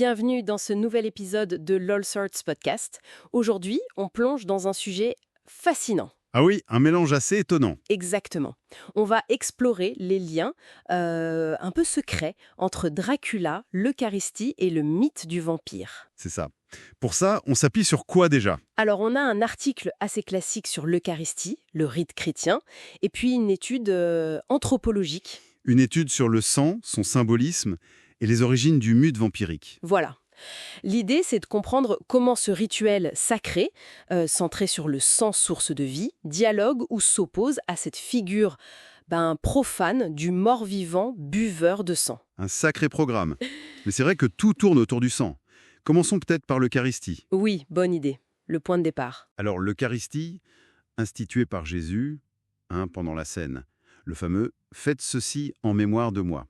Bienvenue dans ce nouvel épisode de l'All Sorts Podcast. Aujourd'hui, on plonge dans un sujet fascinant. Ah oui, un mélange assez étonnant. Exactement. On va explorer les liens un peu secrets entre Dracula, l'Eucharistie et le mythe du vampire. C'est ça. Pour ça, on s'appuie sur quoi déjà? Alors, on a un article assez classique sur l'Eucharistie, le rite chrétien, et puis une étude anthropologique. Une étude sur le sang, son symbolisme et les origines du mythe vampirique. Voilà. L'idée, c'est de comprendre comment ce rituel sacré, centré sur le sang source de vie, dialogue ou s'oppose à cette figure profane du mort-vivant buveur de sang. Un sacré programme. Mais c'est vrai que tout tourne autour du sang. Commençons peut-être par l'Eucharistie. Oui, bonne idée. Le point de départ. Alors l'Eucharistie, instituée par Jésus, pendant la scène, le fameux « Faites ceci en mémoire de moi »,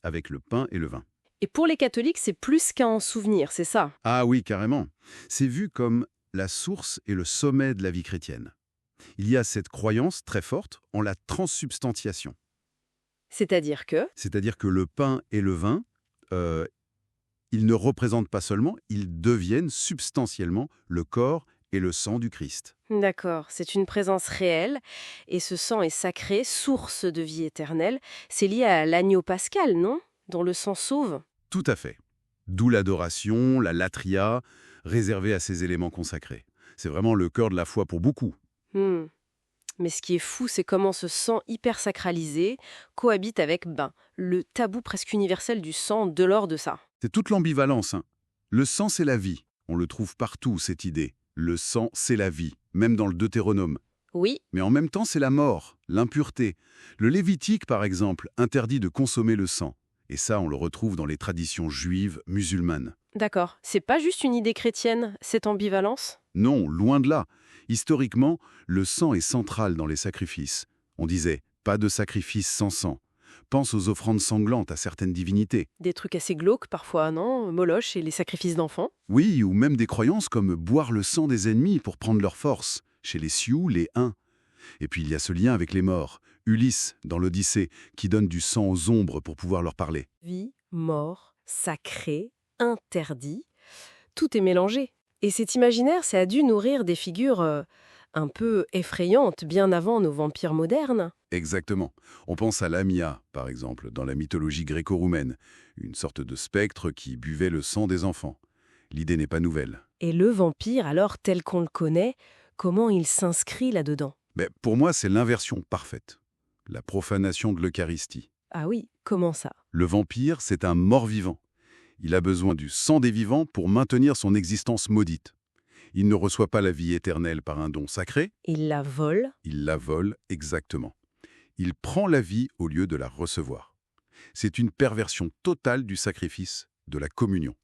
avec le pain et le vin. Et pour les catholiques, c'est plus qu'un souvenir, c'est ça? Ah oui, carrément. C'est vu comme la source et le sommet de la vie chrétienne. Il y a cette croyance très forte en la transsubstantiation. C'est-à-dire que... C'est-à-dire que le pain et le vin, ils ne représentent pas seulement, ils deviennent substantiellement le corps et le sang du Christ. D'accord, c'est une présence réelle, et ce sang est sacré, source de vie éternelle. C'est lié à l'agneau pascal, non? Dont le sang sauve. Tout à fait. D'où l'adoration, la latria, réservée à ces éléments consacrés. C'est vraiment le cœur de la foi pour beaucoup. Mais ce qui est fou, c'est comment ce sang hyper sacralisé cohabite avec le tabou presque universel du sang de l'or de ça. C'est toute l'ambivalence. Le sang, c'est la vie. On le trouve partout, cette idée. Le sang, c'est la vie, même dans le Deutéronome. Oui, Mais en même temps, c'est la mort, l'impureté. Le Lévitique, par exemple, interdit de consommer le sang. Et ça, on le retrouve dans les traditions juives, musulmanes. d'accord. C'est pas juste une idée chrétienne, cette ambivalence? Non, loin de là. Historiquement, le sang est central dans les sacrifices. On disait « pas de sacrifice sans sang ». Pense aux offrandes sanglantes à certaines divinités. Des trucs assez glauques parfois, non? Moloch et les sacrifices d'enfants? Oui, ou même des croyances comme boire le sang des ennemis pour prendre leur force, chez les Sioux, les Huns. Et puis il y a ce lien avec les morts. Ulysse, dans l'Odyssée, qui donne du sang aux ombres pour pouvoir leur parler. Vie, mort, sacré, interdit, tout est mélangé. Et cet imaginaire, ça a dû nourrir des figures un peu effrayantes bien avant nos vampires modernes. Exactement. On pense à Lamia, par exemple, dans la mythologie gréco-roumaine, une sorte de spectre qui buvait le sang des enfants. L'idée n'est pas nouvelle. Et le vampire, alors tel qu'on le connaît, comment il s'inscrit là-dedans? Mais pour moi, c'est l'inversion parfaite. La profanation de l'Eucharistie. Ah oui, comment ça? Le vampire, c'est un mort-vivant. Il a besoin du sang des vivants pour maintenir son existence maudite. Il ne reçoit pas la vie éternelle par un don sacré, Il la vole? il la vole exactement. Il prend la vie au lieu de la recevoir. C'est une perversion totale du sacrifice, de la communion.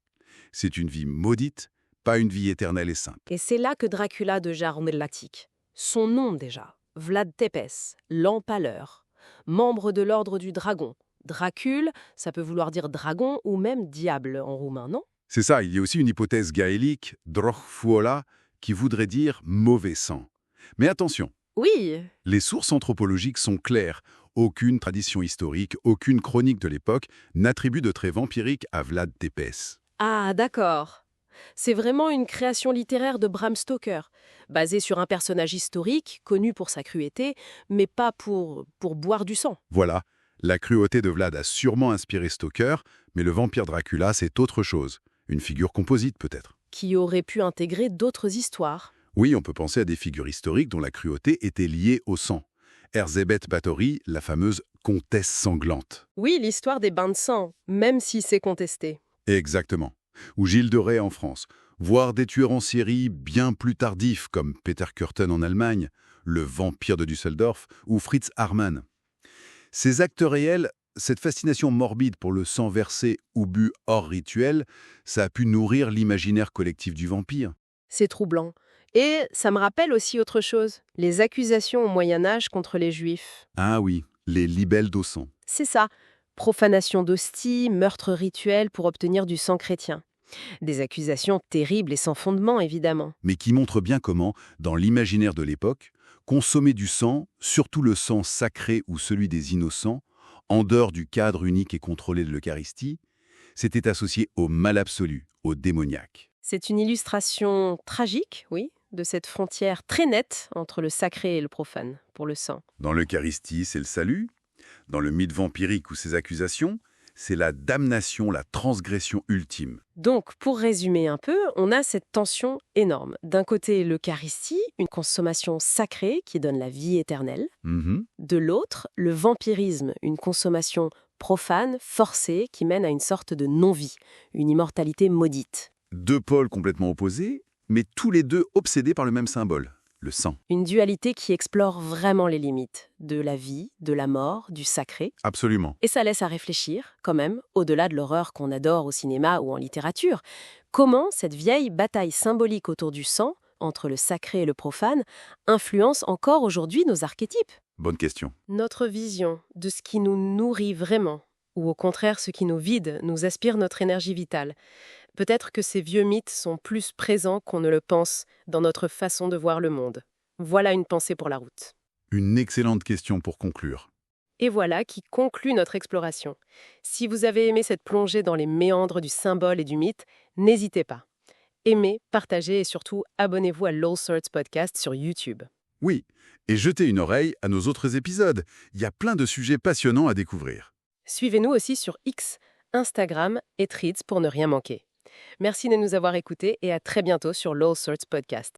C'est une vie maudite, pas une vie éternelle et sainte. Et c'est là que Dracula de Jarlatic. Son nom déjà, Vlad Tepes, l'Empaleur, membre de l'ordre du dragon. Dracule, ça peut vouloir dire dragon ou même diable en roumain, non? C'est ça, il y a aussi une hypothèse gaélique, drochfuola, qui voudrait dire mauvais sang. Mais attention, Oui, les sources anthropologiques sont claires. Aucune tradition historique, aucune chronique de l'époque n'attribue de trait vampirique à Vlad Tepes. ah d'accord. C'est vraiment une création littéraire de Bram Stoker, basée sur un personnage historique, connu pour sa cruauté, mais pas pour boire du sang. Voilà, la cruauté de Vlad a sûrement inspiré Stoker, mais le vampire Dracula, c'est autre chose. Une figure composite peut-être. Qui aurait pu intégrer d'autres histoires. Oui, on peut penser à des figures historiques dont la cruauté était liée au sang. Erzébeth Báthory, la fameuse comtesse sanglante. Oui, l'histoire des bains de sang, même si c'est contesté. Exactement. Ou Gilles de Rais en France. Voire des tueurs en série bien plus tardifs comme Peter Kürten en Allemagne, le vampire de Düsseldorf ou Fritz Haarmann. Ces actes réels, cette fascination morbide pour le sang versé ou bu hors rituel, ça a pu nourrir l'imaginaire collectif du vampire. C'est troublant. Et ça me rappelle aussi autre chose, les accusations au Moyen-Âge contre les Juifs. Ah oui, les libelles d'eau sang. C'est ça, profanation d'hosties, meurtre rituel pour obtenir du sang chrétien. Des accusations terribles et sans fondement, évidemment. Mais qui montrent bien comment, dans l'imaginaire de l'époque, consommer du sang, surtout le sang sacré ou celui des innocents, en dehors du cadre unique et contrôlé de l'Eucharistie, C'était associé au mal absolu, au démoniaque. C'est une illustration tragique, oui, de cette frontière très nette entre le sacré et le profane, pour le sang. Dans l'Eucharistie, c'est le salut. Dans le mythe vampirique ou ses accusations, c'est la damnation, la transgression ultime. Donc, pour résumer un peu, on a cette tension énorme. D'un côté, l'Eucharistie, une consommation sacrée qui donne la vie éternelle. Mhm. De l'autre, le vampirisme, une consommation profane, forcée, qui mène à une sorte de non-vie, une immortalité maudite. Deux pôles complètement opposés, mais tous les deux obsédés par le même symbole, le sang. Une dualité qui explore vraiment les limites de la vie, de la mort, du sacré. Absolument. Et ça laisse à réfléchir, quand même, au-delà de l'horreur qu'on adore au cinéma ou en littérature. Comment cette vieille bataille symbolique autour du sang, entre le sacré et le profane, influence encore aujourd'hui nos archétypes ? Bonne question. Notre vision de ce qui nous nourrit vraiment, ou au contraire ce qui nous vide, nous aspire notre énergie vitale. Peut-être que ces vieux mythes sont plus présents qu'on ne le pense dans notre façon de voir le monde. Voilà une pensée pour la route. Une excellente question pour conclure. Et voilà qui conclut notre exploration. Si vous avez aimé cette plongée dans les méandres du symbole et du mythe, n'hésitez pas. Aimez, partagez et surtout abonnez-vous à Low Sorts Podcast sur YouTube. Oui, et jetez une oreille à nos autres épisodes. Il y a plein de sujets passionnants à découvrir. Suivez-nous aussi sur X, Instagram et Threads pour ne rien manquer. Merci de nous avoir écoutés et à très bientôt sur Low Sorts Podcast.